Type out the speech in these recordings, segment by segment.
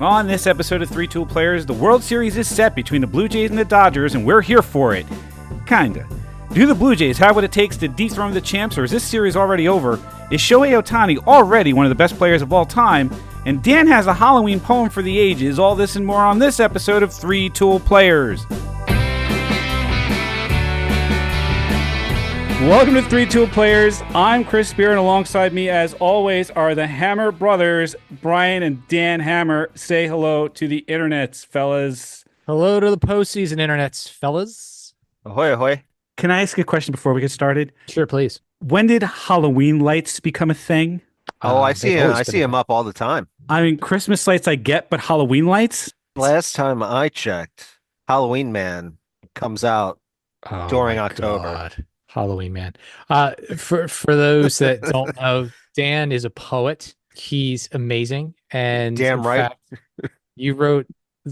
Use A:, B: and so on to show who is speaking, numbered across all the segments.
A: On this episode of Three Tool Players, the World Series is set between the Blue Jays and the Dodgers, and we're here for it. Kinda. Do the Blue Jays have what it takes to dethrone the champs, or is this series already over? Is Shohei Ohtani already one of the best players of all time? And Dan has a Halloween poem for the ages. All this and more on this episode of Three Tool Players. Welcome to Three Tool Players. I'm Chris Spear, and alongside me, as always, are the Hammer brothers, Brian and Dan Hammer. Say hello to the internets, fellas.
B: Hello to the postseason internets, fellas.
C: Ahoy, ahoy.
A: Can I ask a question before we get started?
B: Sure, please.
A: When did Halloween lights become a thing?
C: I see him. I see him up all the time.
A: I mean, Christmas lights I get, but Halloween lights?
C: Last time I checked, Halloween Man comes out during October.
B: God. Halloween Man. For those that don't know, Dan is a poet. He's amazing. And
C: damn right.
B: Fact, you wrote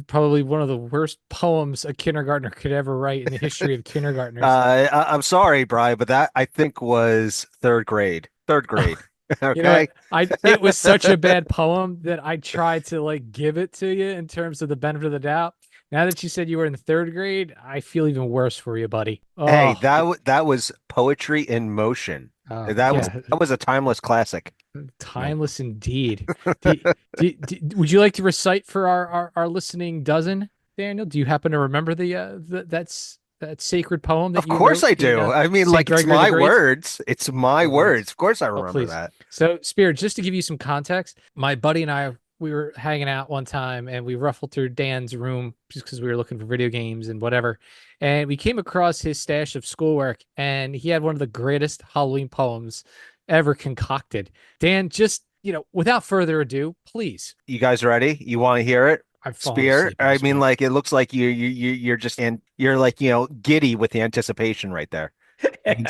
B: probably one of the worst poems a kindergartner could ever write in the history of kindergartners.
C: I'm sorry, Brian, but that I think was third grade. Okay.
B: You know, it was such a bad poem that I tried to give it to you in terms of the benefit of the doubt. Now that you said you were in the third grade, I feel even worse for you, buddy. Oh.
C: Hey, that was poetry in motion. That was a timeless classic.
B: Timeless indeed. Would you like to recite for our listening dozen, Daniel? Do you happen to remember that sacred poem?
C: Of course I do. I mean, it's my words. It's my words. Of course I remember that.
B: So, Spirit, just to give you some context, my buddy and I, we were hanging out one time and we ruffled through Dan's room just because we were looking for video games and whatever. And we came across his stash of schoolwork, and he had one of the greatest Halloween poems ever concocted. Dan, just, without further ado, please.
C: You guys ready? You want to hear it? Spear? I mean, it looks like you're just you're giddy with the anticipation right there.
B: Am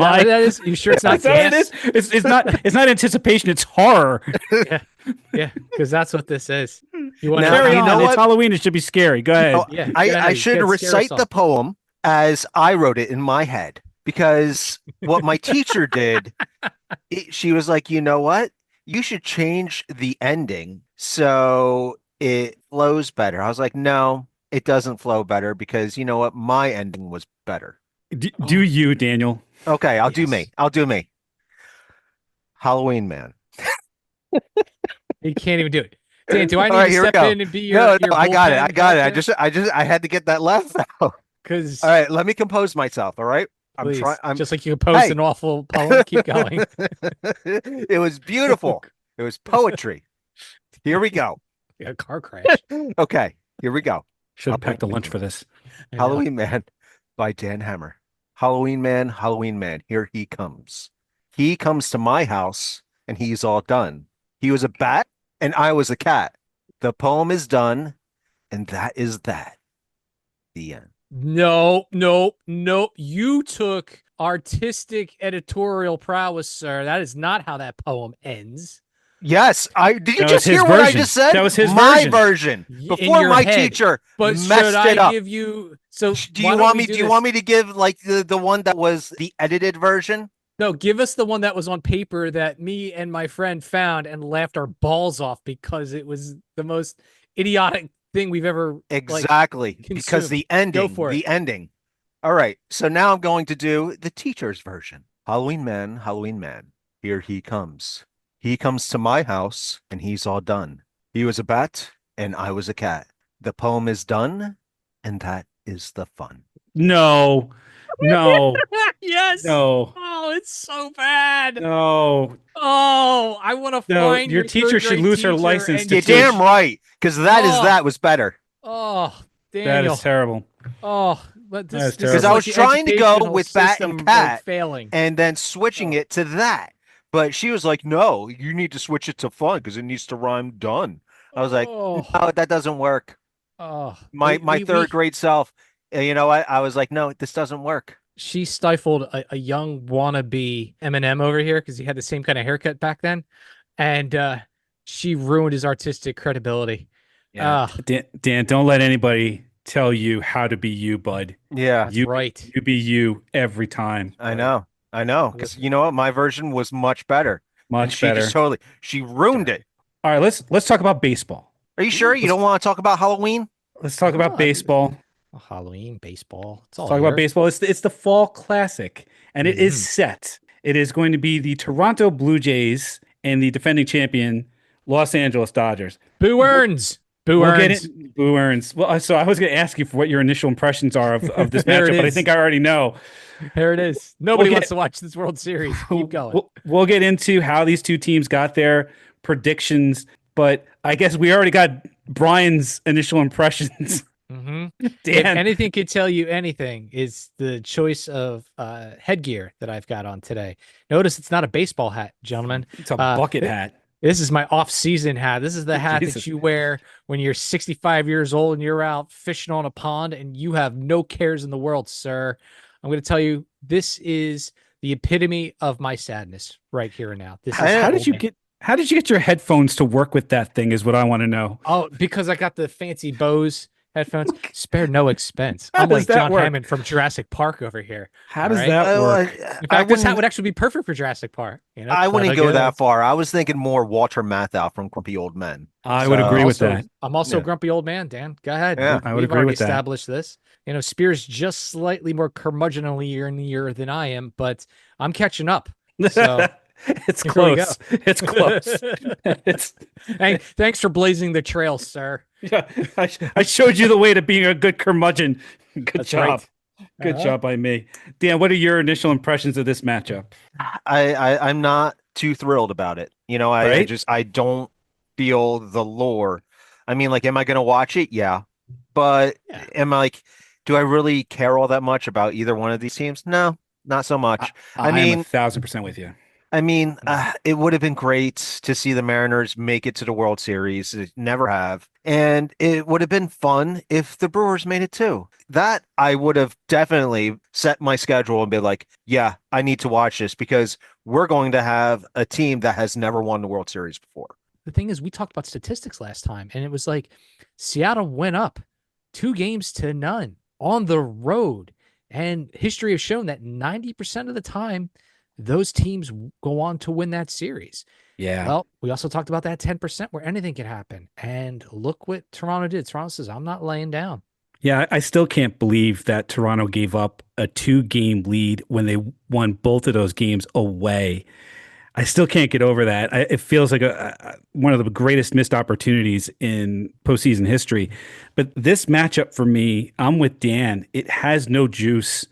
B: I? That is, you sure it's not gas?
A: It's not anticipation, it's horror.
B: Yeah, because that's what this is.
A: You want to carry on? It's Halloween, it should be scary. Go ahead.
C: I should recite the poem as I wrote it in my head, because what my teacher did, she was like, you know what? You should change the ending so it flows better. I was like, no, it doesn't flow better, because you know what? My ending was better.
A: Do you, Daniel?
C: Okay, I'll do me. Halloween Man.
B: You can't even do it. Dan, do I need to step in and be your
C: No, I got it. I had to get that laugh out.
B: Because
C: all right, let me compose myself. All right.
B: I'm just like you composed an awful poem. Keep going.
C: It was beautiful. It was poetry. Here we go.
B: A car crash.
C: Okay, here we go.
A: Should have packed a lunch for this.
C: Halloween Man by Dan Hammer. Halloween Man, here he comes. He comes to my house, and he's all done. He was a bat, and I was a cat. The poem is done, and that is that. The end.
B: No. You took artistic editorial prowess, sir. That is not how that poem ends.
C: Yes, did you just hear what I just said?
A: That was his
C: version. Before my teacher messed it up.
B: Give you so
C: do you want me to give the one that was the edited version?
B: No, give us the one that was on paper that me and my friend found and laughed our balls off because it was the most idiotic thing we've ever
C: exactly because the ending.
B: Go for it.
C: Ending. All right, so now I'm going to do the teacher's version. Halloween Man, here he comes. He comes to my house, and he's all done. He was a bat, and I was a cat. The poem is done, and that is the fun.
A: No.
B: Yes.
A: No.
B: Oh, it's so bad.
A: No.
B: Oh, I want to find
A: your teacher should lose her license.
C: You're damn right, because that was better.
B: Oh, Daniel.
A: That is terrible.
B: Oh, because
C: I was trying to go with bat and cat,
B: failing,
C: and then switching it to that. But she was like, no, you need to switch it to fun because it needs to rhyme done. I was like, no, that doesn't work.
B: Oh,
C: my third grade self, you know what? I was like, no, this doesn't work.
B: She stifled a young wannabe Eminem over here because he had the same kind of haircut back then. And she ruined his artistic credibility.
A: Yeah. Dan, don't let anybody tell you how to be you, bud.
C: Yeah.
B: Right.
A: You be you every time.
C: I know. Because you know what? My version was much better.
A: Much better.
C: She ruined it.
A: All right, let's talk about baseball.
C: Are you sure you don't want to talk about Halloween?
A: Let's talk about
B: Oh,
A: baseball.
B: Halloween, baseball. It's
A: Let's
B: all
A: talk about
B: here.
A: baseball. It's the fall classic, and it is
B: Mhm.
A: set. It is going to be the Toronto Blue Jays and the defending champion Los Angeles Dodgers.
B: Boo Earns. Boo
A: We'll get
B: Earns.
A: it. Boo Earns. Well, so I was going to ask you for what your initial impressions are of this
B: There it
A: matchup, but I
B: is.
A: think I already know.
B: There it is.
A: We'll
B: Nobody wants
A: get
B: to watch this World Series. Keep going.
A: we'll get into how these two teams got their predictions, but I guess we already got Brian's initial impressions.
B: Mm-hmm. If
A: Dan,
B: anything could tell you anything, is the choice of headgear that I've got on today. Notice it's not a baseball hat, gentlemen.
A: it's a bucket hat.
B: This is my off-season hat. This is the hat
A: Jesus.
B: that you wear when you're 65 years old and you're out fishing on a pond and you have no cares in the world, sir. I'm going to tell you, this is the epitome of my sadness right here and now. This is
A: How did you get your headphones to work with that thing is what I want to know.
B: Oh, because I got the fancy Bose headphones. Spare no expense.
A: How
B: I'm
A: does
B: like
A: that
B: John
A: work?
B: Hammond from Jurassic Park over here.
A: How
B: All
A: does
B: right?
A: that work?
B: In fact, this hat would actually be perfect for Jurassic Park. You know,
C: I wouldn't
B: clever
C: go
B: goes.
C: that far. I was thinking more Walter Matthau from Grumpy Old Men.
A: I would agree with
B: Also,
A: that.
B: I'm also a
C: Yeah.
B: grumpy old man, Dan. Go ahead.
C: Yeah.
A: I would
B: We've
A: agree
B: already
A: with that.
B: established this. You know, Spears just slightly more curmudgeonly year in the year than I am, but I'm catching up. So
A: It's
B: here we go.
A: close. It's close. It's
B: Hey, thanks for blazing the trail, sir.
A: yeah. I showed you the way to being a good curmudgeon. Good
B: That's
A: job.
B: right.
A: Good job by me. Dan, what are your initial impressions of this matchup?
C: I'm not too thrilled about it.
A: Right?
C: I don't feel the lore. I mean, like, am I going to watch it? Yeah. But
B: Yeah.
C: am I like, do I really care all that much about either one of these teams? No, not so much. I
A: I'm
C: mean,
A: 1,000% with you.
C: it would have been great to see the Mariners make it to the World Series. They never have. And it would have been fun if the Brewers made it too. That I would have definitely set my schedule and be like, yeah, I need to watch this because we're going to have a team that has never won the World Series before.
B: The thing is, we talked about statistics last time, and it was like Seattle went up 2-0 on the road. And history has shown that 90% of the time, those teams go on to win that series.
A: Yeah.
B: Well, we also talked about that 10% where anything can happen. And look what Toronto did. Toronto says, I'm not laying down.
A: Yeah, I still can't believe that Toronto gave up a 2-game lead when they won both of those games away. I still can't get over that. It feels like one of the greatest missed opportunities in postseason history. But this matchup for me, I'm with Dan. It has no juice.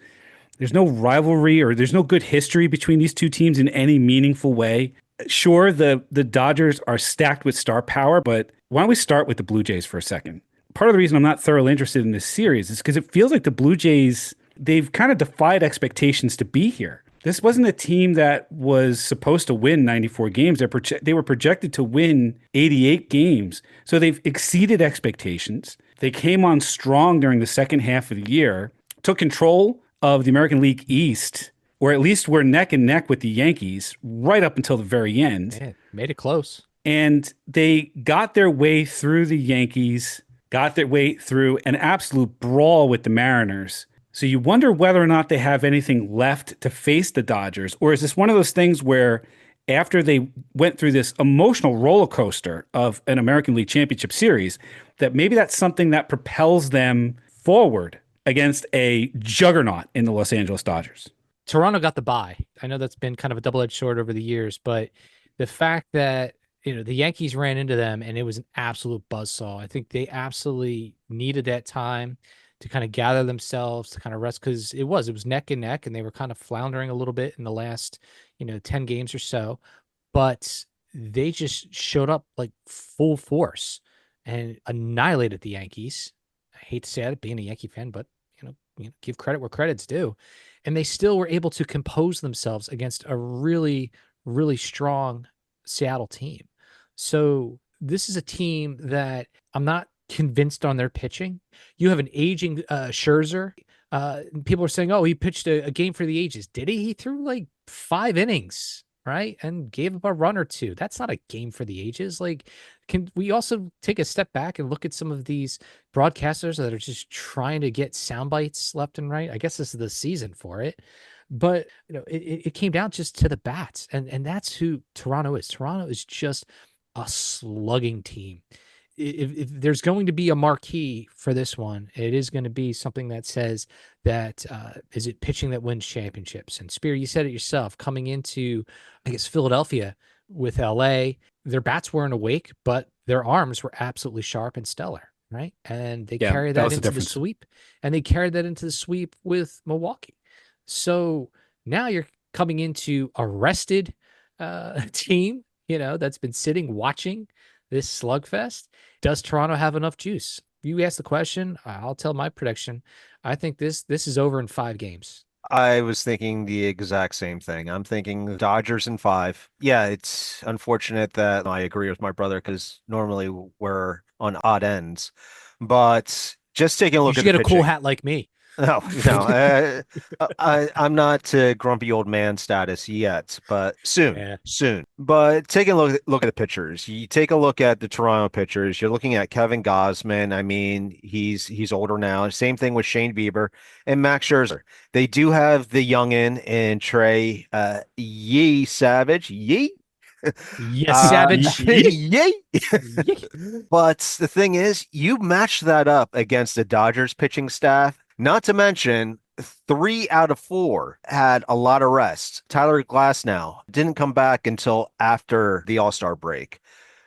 A: There's no rivalry or there's no good history between these two teams in any meaningful way. Sure, the Dodgers are stacked with star power, but why don't we start with the Blue Jays for a second? Part of the reason I'm not thoroughly interested in this series is because it feels like the Blue Jays, they've kind of defied expectations to be here. This wasn't a team that was supposed to win 94 games. They were projected to win 88 games. So they've exceeded expectations. They came on strong during the second half of the year, took control of the American League East, or at least were neck and neck with the Yankees right up until the very end.
B: Man, made it close.
A: And they got their way through the Yankees, got their way through an absolute brawl with the Mariners. So you wonder whether or not they have anything left to face the Dodgers, or is this one of those things where after they went through this emotional roller coaster of an American League Championship Series, that maybe that's something that propels them forward against a juggernaut in the Los Angeles Dodgers?
B: Toronto got the bye. I know that's been kind of a double-edged sword over the years, but the fact that the Yankees ran into them and it was an absolute buzzsaw. I think they absolutely needed that time to kind of gather themselves, to kind of rest, because it was neck and neck, and they were kind of floundering a little bit in the last 10 games or so. But they just showed up like full force and annihilated the Yankees. I hate to say it, being a Yankee fan, but give credit where credit's due. And they still were able to compose themselves against a really, really strong Seattle team. So this is a team that I'm not convinced on their pitching. You have an aging Scherzer. People are saying, oh, he pitched a game for the ages. Did he? He threw like 5 innings, right? And gave up a run or two. That's not a game for the ages. Like, can we also take a step back and look at some of these broadcasters that are just trying to get sound bites left and right? I guess this is the season for it. But it came down just to the bats. And that's who Toronto is. Toronto is just a slugging team. if there's going to be a marquee for this one, it is going to be something that says that is it pitching that wins championships. And Spear, you said it yourself, coming into, I guess, Philadelphia with LA, their bats weren't awake, but their arms were absolutely sharp and stellar, right? And they
A: Yeah,
B: carried
A: that
B: that
A: was the
B: into the
A: difference.
B: sweep, and they carried that into the sweep with Milwaukee. So now you're coming into a rested team, that's been sitting watching this slugfest. Does Toronto have enough juice? You asked the question. I'll tell my prediction. I think this is over in 5 games.
C: I was thinking the exact same thing. I'm thinking the Dodgers in 5. Yeah, it's unfortunate that I agree with my brother because normally we're on odd ends. But just taking a
B: You
C: look
B: should
C: at the
B: get a cool
C: pitching.
B: hat like me.
C: No, no, I'm not to grumpy old man status yet, but soon,
B: Yeah.
C: soon. But taking a look at the pitchers. You take a look at the Toronto pitchers. You're looking at Kevin Gausman. I mean, he's older now. Same thing with Shane Bieber and Max Scherzer. They do have the youngin in Trey Yee Savage. Yee.
B: Yes, Savage.
C: Yay!
B: Yeet.
C: But the thing is, you match that up against the Dodgers pitching staff, not to mention 3 out of 4 had a lot of rest. Tyler Glasnow didn't come back until after the All-Star break.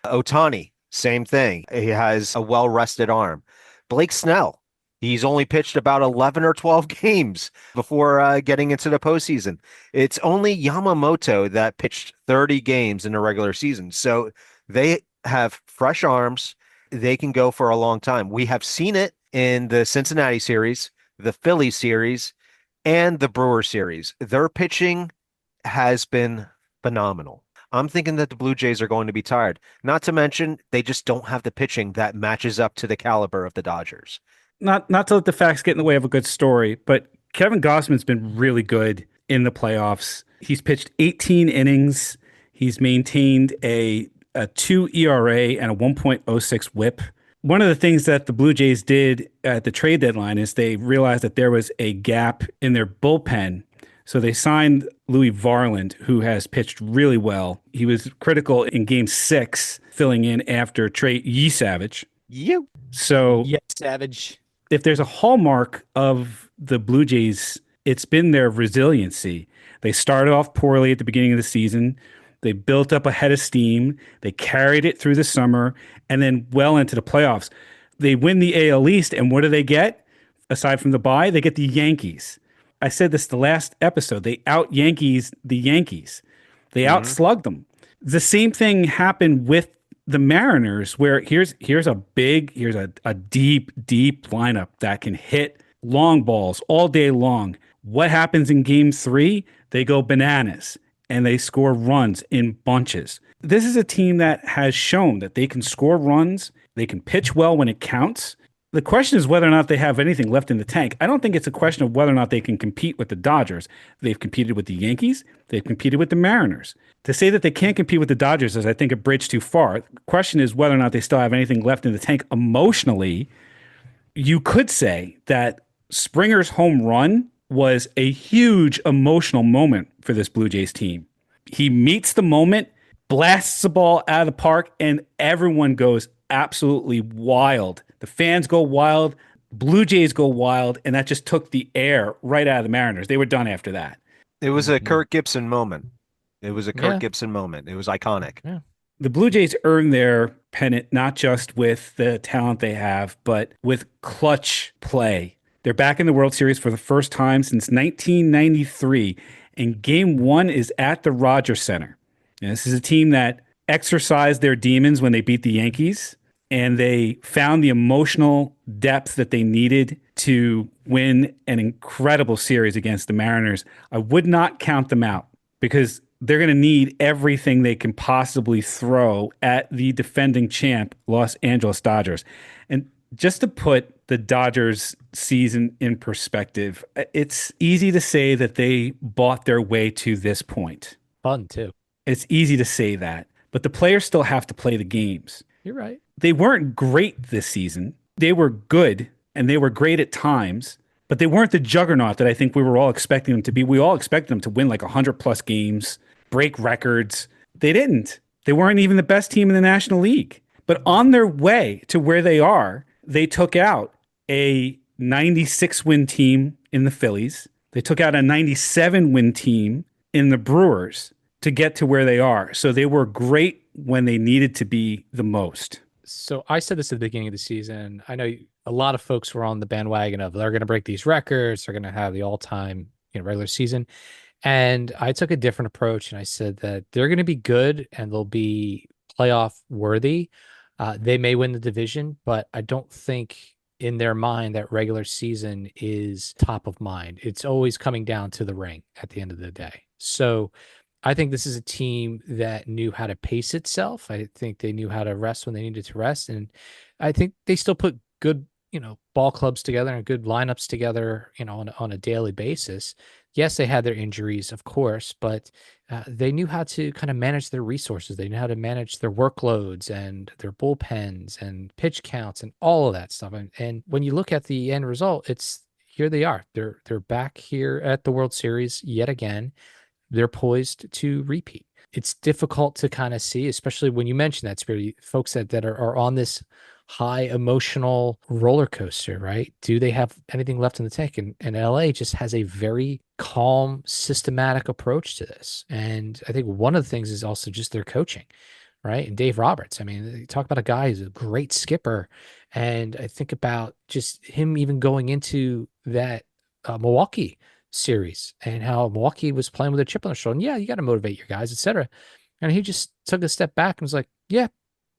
C: Ohtani, same thing. He has a well-rested arm. Blake Snell, he's only pitched about 11 or 12 games before getting into the postseason. It's only Yamamoto that pitched 30 games in the regular season. So they have fresh arms. They can go for a long time. We have seen it in the Cincinnati series, the Philly series, and the Brewer series. Their pitching has been phenomenal. I'm thinking that the Blue Jays are going to be tired. Not to mention, they just don't have the pitching that matches up to the caliber of the Dodgers.
A: Not to let the facts get in the way of a good story, but Kevin Gossman's been really good in the playoffs. He's pitched 18 innings. He's maintained a 2 ERA and a 1.06 whip. One of the things that the Blue Jays did at the trade deadline is they realized that there was a gap in their bullpen. So they signed Louis Varland, who has pitched really well. He was critical in game 6, filling in after Trey Savage.
C: You.
A: So
B: Yes, Savage.
A: if there's a hallmark of the Blue Jays, it's been their resiliency. They started off poorly at the beginning of the season. They built up a head of steam. They carried it through the summer and then well into the playoffs. They win the AL East, and what do they get? Aside from the bye, they get the Yankees. I said this the last episode. They out-Yankees the Yankees. They outslugged them. The same thing happened with the Mariners, where here's a deep lineup that can hit long balls all day long. What happens in game 3? They go bananas and they score runs in bunches. This is a team that has shown that they can score runs, they can pitch well when it counts. The question is whether or not they have anything left in the tank. I don't think it's a question of whether or not they can compete with the Dodgers. They've competed with the Yankees. They've competed with the Mariners. To say that they can't compete with the Dodgers is, I think, a bridge too far. The question is whether or not they still have anything left in the tank emotionally. You could say that Springer's home run was a huge emotional moment for this Blue Jays team. He meets the moment, blasts the ball out of the park, and everyone goes absolutely wild. The fans go wild, Blue Jays go wild, and that just took the air right out of the Mariners. They were done after that.
C: It was a Kirk Gibson moment. It was
B: Yeah.
C: iconic.
B: Yeah.
A: The Blue Jays earned their pennant not just with the talent they have, but with clutch play. They're back in the World Series for the first time since 1993, and Game 1 is at the Rogers Center. And this is a team that exercised their demons when they beat the Yankees, and they found the emotional depth that they needed to win an incredible series against the Mariners. I would not count them out because they're going to need everything they can possibly throw at the defending champ, Los Angeles Dodgers. And just to put the Dodgers season in perspective, it's easy to say that they bought their way to this point.
B: Fun, too.
A: It's easy to say that, but the players still have to play the games.
B: You're right.
A: They weren't great this season. They were good, and they were great at times, but they weren't the juggernaut that I think we were all expecting them to be. We all expected them to win like 100-plus games, break records. They didn't. They weren't even the best team in the National League. But on their way to where they are, they took out a 96 win team in the Phillies. They took out a 97 win team in the Brewers to get to where they are. So they were great when they needed to be the most.
B: So I said this at the beginning of the season. I know a lot of folks were on the bandwagon of they're going to break these records. They're going to have the all-time regular season. And I took a different approach, and I said that they're going to be good and they'll be playoff worthy. They may win the division, but I don't think in their mind that regular season is top of mind. It's always coming down to the ring at the end of the day. So I think this is a team that knew how to pace itself. I think they knew how to rest when they needed to rest. And I think they still put good, ball clubs together and good lineups together, on a daily basis. Yes, they had their injuries, of course, but they knew how to kind of manage their resources. They knew how to manage their workloads and their bullpens and pitch counts and all of that stuff. And when you look at the end result, it's here they are. They're back here at the World Series yet again. They're poised to repeat. It's difficult to kind of see, especially when you mention that, Spirit, folks that are on this high emotional roller coaster, right? Do they have anything left in the tank? And LA just has a very calm, systematic approach to this. And I think one of the things is also just their coaching, right? And Dave Roberts. I mean, you talk about a guy who's a great skipper. And I think about just him even going into that Milwaukee series and how Milwaukee was playing with a chip on their shoulder. And yeah, you got to motivate your guys, etc. And he just took a step back and was like, yeah,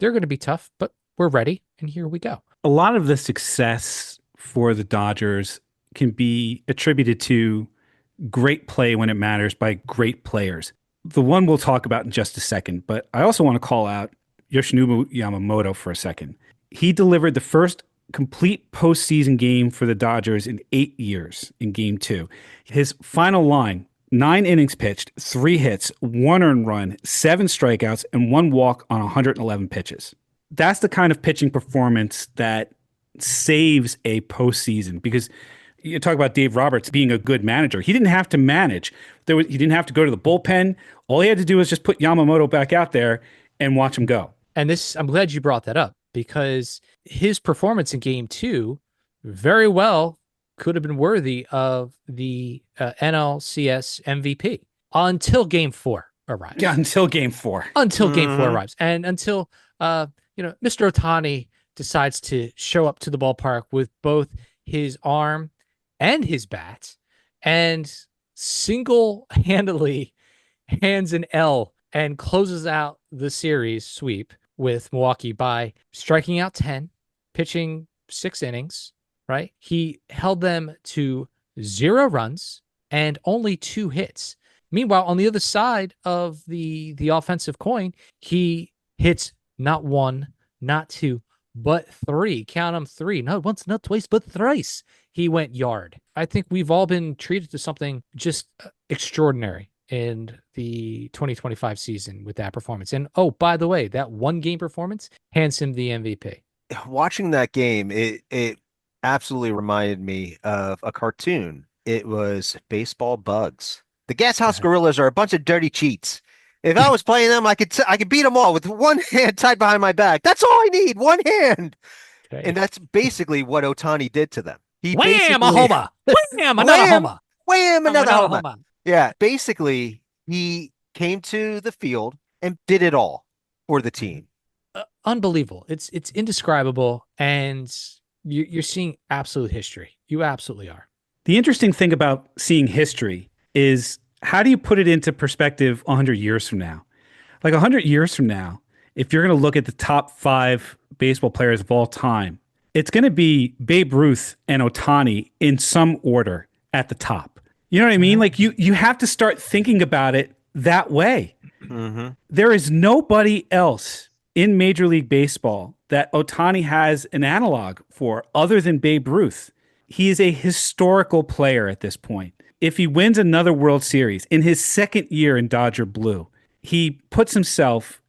B: they're going to be tough, but we're ready. And here we go.
A: A lot of the success for the Dodgers can be attributed to great play when it matters by great players. The one we'll talk about in just a second, but I also want to call out Yoshinobu Yamamoto for a second. He delivered the first complete postseason game for the Dodgers in 8 years in Game 2. His final line, 9 innings pitched, 3 hits, 1 earned run, 7 strikeouts, and 1 walk on 111 pitches. That's the kind of pitching performance that saves a postseason, because you talk about Dave Roberts being a good manager. He didn't have to manage. He didn't have to go to the bullpen. All he had to do was just put Yamamoto back out there and watch him go.
B: And I'm glad you brought that up, because his performance in Game 2 very well could have been worthy of the NLCS MVP until Game 4 arrives.
A: Yeah, until Game 4.
B: Until Game 4 arrives. And until, Mr. Ohtani decides to show up to the ballpark with both his arm and his bat and single-handedly hands an L and closes out the series sweep with Milwaukee by striking out 10, pitching 6 innings, right? He held them to 0 runs and only 2 hits. Meanwhile, on the other side of the offensive coin, he hits not 1, not 2, but 3. Count them 3. Not once, not twice, but thrice. He went yard. I think we've all been treated to something just extraordinary in the 2025 season with that performance. And oh, by the way, that 1 game performance hands him the MVP.
C: Watching that game, it absolutely reminded me of a cartoon. It was Baseball Bugs. The Gas House Gorillas are a bunch of dirty cheats. If I was playing them, I could beat them all with 1 hand tied behind my back. That's all I need, 1 hand. Okay. And that's basically what Ohtani did to them. He
B: wham, a homer. Wham, another homer.
C: Wham, another homer. Yeah, basically, he came to the field and did it all for the team.
B: Unbelievable. It's indescribable, and you're seeing absolute history. You absolutely are.
A: The interesting thing about seeing history is, how do you put it into perspective 100 years from now? Like 100 years from now, if you're going to look at the top 5 baseball players of all time, it's going to be Babe Ruth and Ohtani in some order at the top. You know what I mean? Like you have to start thinking about it that way. Mm-hmm. There is nobody else in Major League Baseball that Ohtani has an analog for other than Babe Ruth. He is a historical player at this point. If he wins another World Series in his 2nd year in Dodger Blue, he puts himself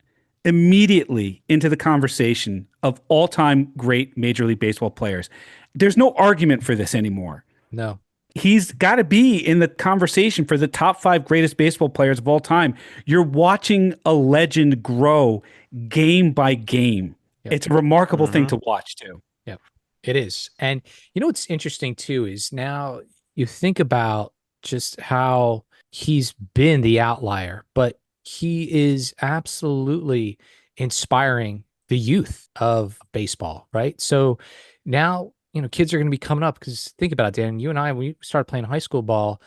A: immediately into the conversation of all-time great Major League Baseball players. There's no argument for this anymore.
B: No.
A: He's got to be in the conversation for the top 5 greatest baseball players of all time. You're watching a legend grow game by game
B: Yep.
A: It's a remarkable thing to watch too.
B: Yep. It is. And what's interesting too is now you think about just how he's been the outlier, but he is absolutely inspiring the youth of baseball, right? So now, kids are going to be coming up because think about it, Dan, you and I, when we started playing high school ball,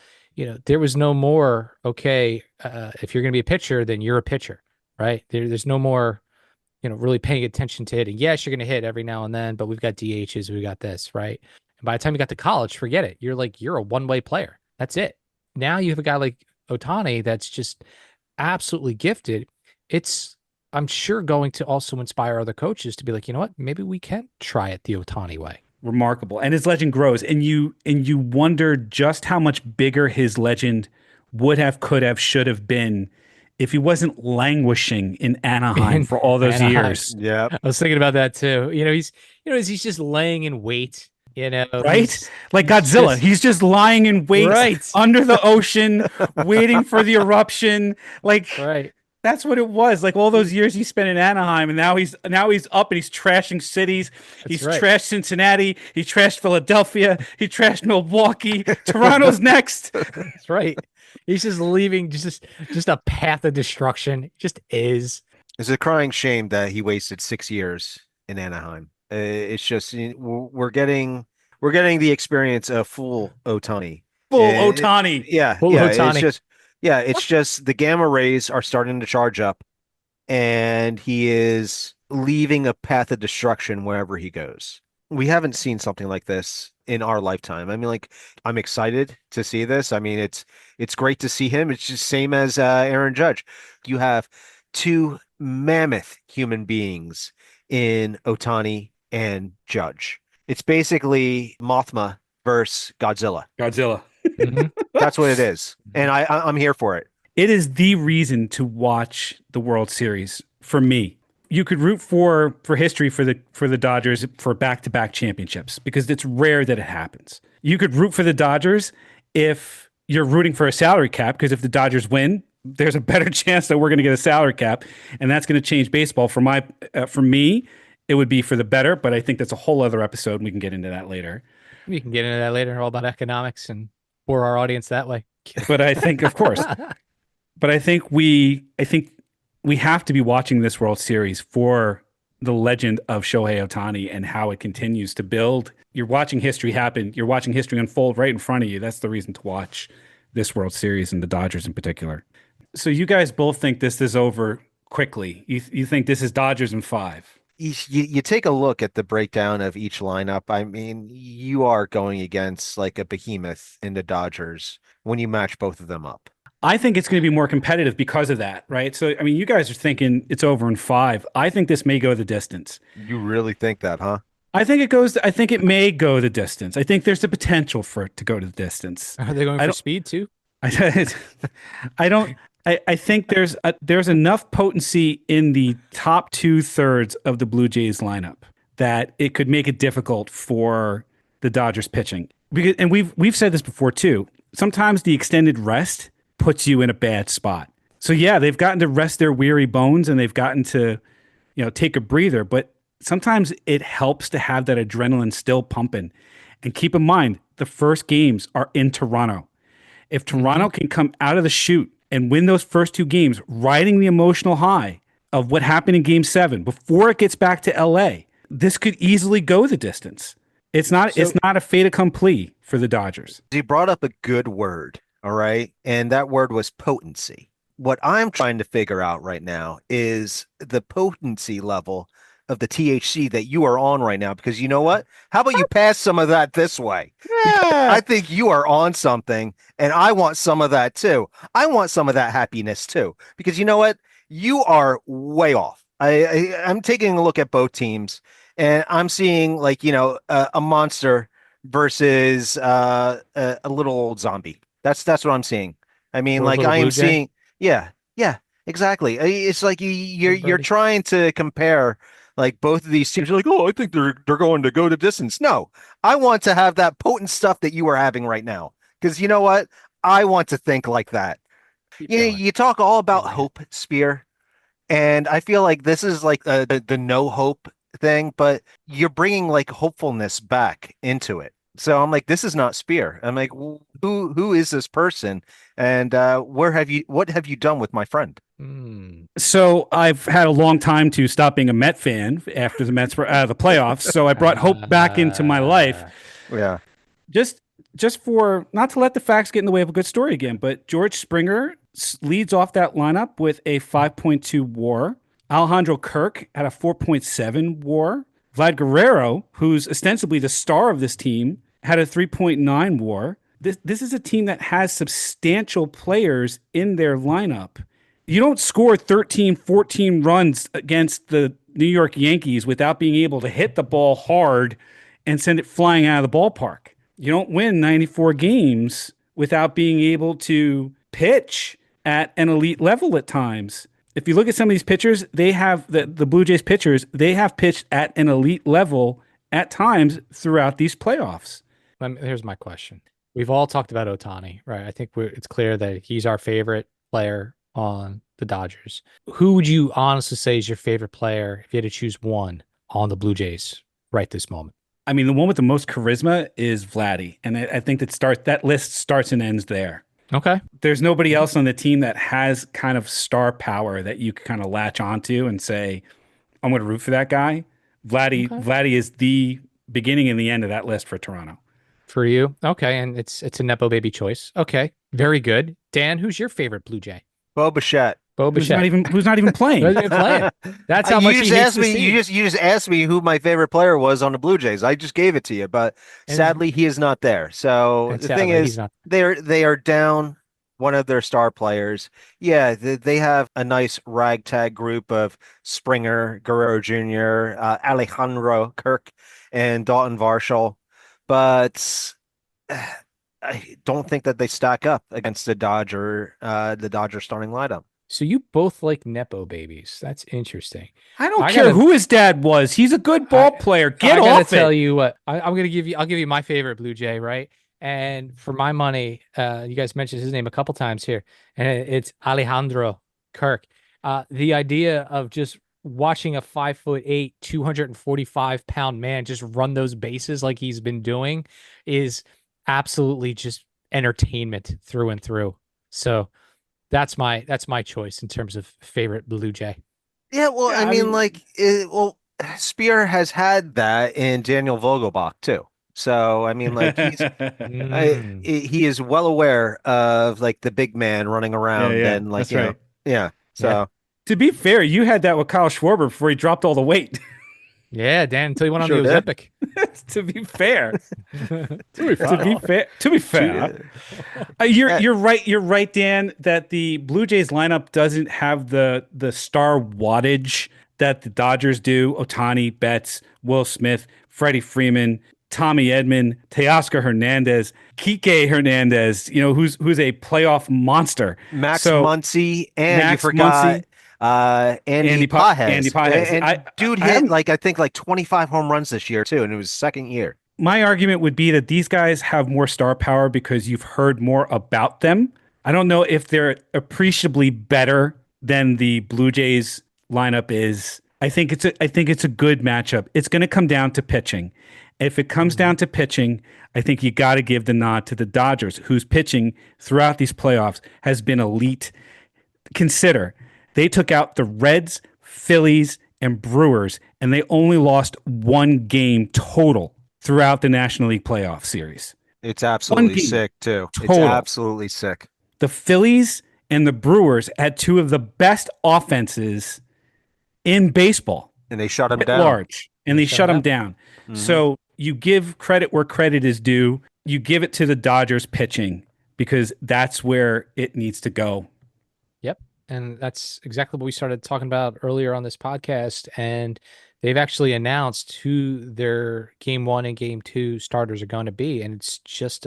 B: there was no more, okay, if you're going to be a pitcher, then you're a pitcher, right? There's no more, really paying attention to hitting. Yes, you're going to hit every now and then, but we've got DHs, we got this, right? And by the time you got to college, forget it. You're a one-way player. That's it. Now you have a guy like Ohtani that's just absolutely gifted. It's, I'm sure, going to also inspire other coaches to be like, you know what, maybe we can try it the Ohtani way.
A: Remarkable. And his legend grows. And you wonder just how much bigger his legend would have, could have, should have been if he wasn't languishing in Anaheim for all those years.
C: Yeah.
B: I was thinking about that too. He's just laying in wait,
A: right? Like Godzilla. He's just lying in wait
B: right
A: under the ocean, waiting for the eruption. Like,
B: right.
A: That's what it was. Like all those years he spent in Anaheim, and now he's up and he's trashing cities. He's trashed Cincinnati. He trashed Philadelphia. He trashed Milwaukee. Toronto's next.
B: That's right. He's just leaving just a path of destruction. It just is.
C: It's a crying shame that he wasted 6 years in Anaheim. It's just we're getting the experience of full Ohtani.
A: Ohtani.
B: Full Ohtani.
C: It's just the gamma rays are starting to charge up, and he is leaving a path of destruction wherever he goes. We haven't seen something like this in our lifetime. I mean, like, I'm excited to see this. I mean, it's great to see him. It's just same as Aaron Judge. You have two mammoth human beings in Ohtani and Judge. It's basically Mothma versus Godzilla.
A: Mm-hmm.
C: That's what it is. And I'm here for it.
A: It is the reason to watch the World Series for me. You could root for history for the Dodgers for back-to-back championships because it's rare that it happens. You could root for the Dodgers if you're rooting for a salary cap because if the Dodgers win, there's a better chance that we're going to get a salary cap, and that's going to change baseball. For me, it would be for the better, but I think that's a whole other episode, and we can get into that later.
B: We can get into that later, all about economics and for our audience that way.
A: But I think, of course, I think we have to be watching this World Series for the legend of Shohei Ohtani and how it continues to build. You're watching history happen. You're watching history unfold right in front of you. That's the reason to watch this World Series and the Dodgers in particular. So you guys both think this is over quickly. You think this is Dodgers in 5.
C: You take a look at the breakdown of each lineup. I mean, you are going against like a behemoth in the Dodgers when you match both of them up.
A: I think it's going to be more competitive because of that, right? So, I mean, you guys are thinking it's over in 5. I think this may go the distance.
C: You really think that, huh?
A: I think it may go the distance. I think there's the potential for it to go to the distance.
B: Are they going for speed too?
A: I think there's enough potency in the top 2/3 of the Blue Jays lineup that it could make it difficult for the Dodgers pitching. And we've said this before too. Sometimes the extended rest puts you in a bad spot. So yeah, they've gotten to rest their weary bones and they've gotten to, take a breather, but sometimes it helps to have that adrenaline still pumping. And keep in mind, the first games are in Toronto. If Toronto can come out of the chute and win those first 2 games, riding the emotional high of what happened in Game 7 before it gets back to LA, this could easily go the distance. It's not a fait accompli for the Dodgers.
C: You brought up a good word, all right? And that word was potency. What I'm trying to figure out right now is the potency level of the THC that you are on right now, because you know what? How about you pass some of that this way? Yeah. I think you are on something, and I want some of that too. I want some of that happiness too, because you know what? You are way off. I'm taking a look at both teams, and I'm seeing a monster versus a little old zombie. That's what I'm seeing. I mean, like I am seeing, yeah, exactly. It's like you're trying to compare like both of these teams. You're like, oh, I think they're going to go the distance. No, I want to have that potent stuff that you are having right now, because you know what? I want to think like that. You talk all about hope, Spear, and I feel like this is like the no hope thing, but you're bringing like hopefulness back into it. So I'm like, this is not Spear. I'm like, who is this person? And what have you done with my friend?
A: So I've had a long time to stop being a Met fan after the Mets were out of the playoffs. So I brought hope back into my life.
C: Yeah.
A: Just just for not to let the facts get in the way of a good story again, but George Springer leads off that lineup with a 5.2 WAR. Alejandro Kirk had a 4.7 WAR. Vlad Guerrero, who's ostensibly the star of this team, had a 3.9 WAR. This is a team that has substantial players in their lineup. You don't score 13, 14 runs against the New York Yankees without being able to hit the ball hard and send it flying out of the ballpark. You don't win 94 games without being able to pitch at an elite level at times. If you look at some of these pitchers, they have the Blue Jays pitchers, they have pitched at an elite level at times throughout these playoffs.
B: Here's my question. We've all talked about Ohtani, right? I think it's clear that he's our favorite player on the Dodgers. Who would you honestly say is your favorite player if you had to choose one on the Blue Jays right this moment?
A: I mean, the one with the most charisma is Vladdy, and I think that list starts and ends there.
B: Okay.
A: There's nobody else on the team that has kind of star power that you can kind of latch onto and say, I'm going to root for that guy. Vladdy is the beginning and the end of that list for Toronto.
B: For you? Okay, and it's a Nepo baby choice. Okay, very good. Dan, who's your favorite Blue Jay?
C: Bo Bichette.
A: Who's not even playing.
B: That's how much
C: you
B: he
C: just
B: hates
C: asked
B: the
C: me.
B: scene.
C: You just asked me who my favorite player was on the Blue Jays. I just gave it to you, but sadly he is not there. So the thing is, they are down one of their star players. Yeah, they have a nice ragtag group of Springer, Guerrero Jr., Alejandro Kirk, and Dalton Varsho, but I don't think that they stack up against the Dodger starting lineup.
B: So you both like Nepo babies. That's interesting.
A: I don't care who his dad was. He's a good ball player. Get off it.
B: I gotta tell you what. I'll give you my favorite Blue Jay, right? And for my money, you guys mentioned his name a couple times here, and it's Alejandro Kirk. The idea of just watching a 5'8", 245-pound man just run those bases like he's been doing is absolutely just entertainment through and through. So that's my choice in terms of favorite Blue Jay.
C: Yeah, well, I mean, Spear has had that in Daniel Vogelbach too. So I mean, like he is well aware of like the big man running around and like So
A: to be fair, you had that with Kyle Schwarber before he dropped all the weight.
B: Yeah, Dan, until he went on the Ozempic.
A: To be fair, you're right. You're right, Dan. That the Blue Jays lineup doesn't have the star wattage that the Dodgers do. Ohtani, Betts, Will Smith, Freddie Freeman, Tommy Edman, Teoscar Hernandez, Kike Hernandez. You know who's a playoff monster.
C: Max Muncy, and you forgot. Andy Pages.
A: Andy Pages.
C: And dude hit I think 25 home runs this year too, and it was second year.
A: My argument would be that these guys have more star power because you've heard more about them. I don't know if they're appreciably better than the Blue Jays lineup is. I think it's a good matchup. It's going to come down to pitching. If it comes down to pitching, I think you got to give the nod to the Dodgers, whose pitching throughout these playoffs has been elite. Consider they took out the Reds, Phillies, and Brewers, and they only lost one game total throughout the National League playoff series.
C: It's absolutely sick, too. Total. It's absolutely sick.
A: The Phillies and the Brewers had two of the best offenses in baseball.
C: And they shut them down.
A: Large. And they shut them down. Mm-hmm. So you give credit where credit is due. You give it to the Dodgers pitching because that's where it needs to go.
B: Yep. And that's exactly what we started talking about earlier on this podcast. And they've actually announced who their game 1 and game 2 starters are going to be. And it's just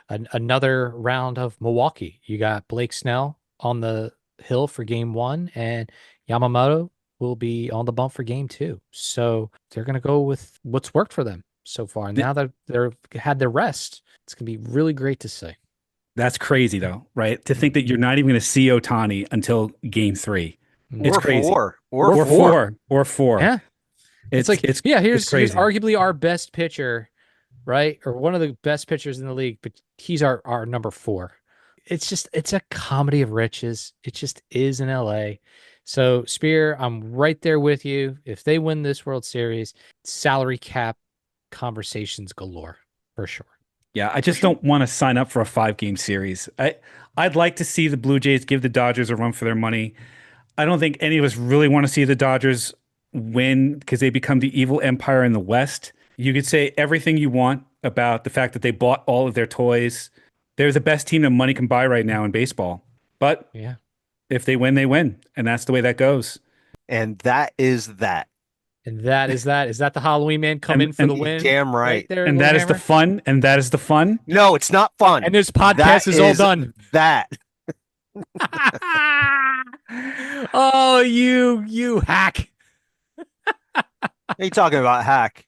B: another round of Milwaukee. You got Blake Snell on the hill for game 1, and Yamamoto will be on the bump for game 2. So they're going to go with what's worked for them so far. And now that they've had their rest, it's going to be really great to see.
A: That's crazy, though, right? To think that you're not even going to see Ohtani until game 3. It's crazy.
C: Or four.
A: Yeah.
B: It's like,
A: it's
B: yeah,
A: it's
B: here's
A: crazy.
B: arguably our best pitcher, right? Or one of the best pitchers in the league, but he's our number 4. It's a comedy of riches. It just is in LA. So Spear, I'm right there with you. If they win this World Series, salary cap conversations galore for sure.
A: Yeah, I just don't want to sign up for a 5-game series. I'd like to see the Blue Jays give the Dodgers a run for their money. I don't think any of us really want to see the Dodgers win because they become the evil empire in the West. You could say everything you want about the fact that they bought all of their toys. They're the best team that money can buy right now in baseball. But
B: Yeah.
A: if they win, they win. And that's the way that goes.
C: And that is that.
B: And that is that. Is that the Halloween man come in for the win?
C: Damn right.
B: There,
A: And that is the
B: Hammer?
A: fun. And that is the fun.
C: No, it's not fun.
B: And this podcast
C: That
B: is all done.
C: That.
B: Oh, you hack.
C: What are you talking about, hack?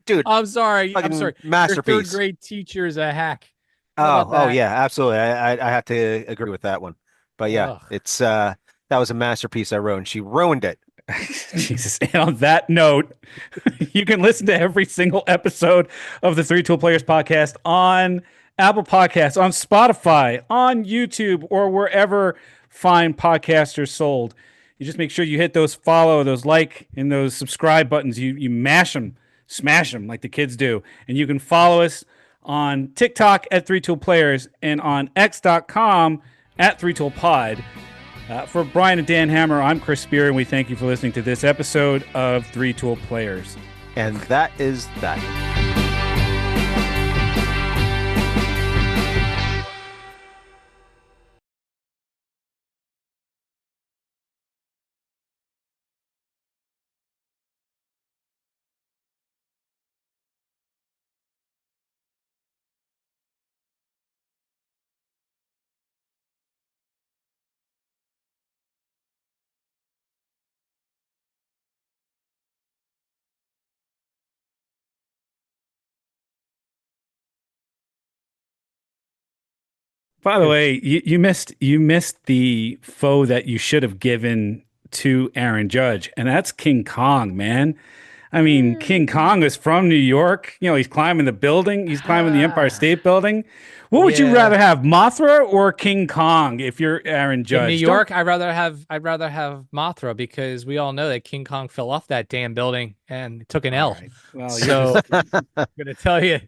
C: Dude,
B: I'm sorry. I'm
C: fucking
B: sorry.
C: masterpiece.
B: Your 3rd grade teacher is a hack. How about
C: Oh
B: that?
C: yeah, absolutely. I have to agree with that one. But yeah,
B: Ugh.
C: it's that was a masterpiece I wrote, and she ruined it.
A: Jesus. And on that note, you can listen to every single episode of the Three Tool Players podcast on Apple Podcasts, on Spotify, on YouTube, or wherever fine podcasts are sold. You just make sure you hit those follow, those like, and those subscribe buttons. You mash them, smash them like the kids do. And you can follow us on TikTok at Three Tool Players and on x.com at Three Tool Pod. For Brian and Dan Hammer, I'm Chris Spear, and we thank you for listening to this episode of Three Tool Players.
C: And that is that.
A: By the way, you missed the foe that you should have given to Aaron Judge, and that's King Kong, man. I mean, King Kong is from New York. You know, he's climbing the building. He's climbing the Empire State Building. What would you
B: Yeah.
A: rather have, Mothra or King Kong? If you're Aaron Judge,
B: In New York, I'd rather have Mothra because we all know that King Kong fell off that damn building and took an L.
A: Right. Well,
B: So I'm gonna tell you,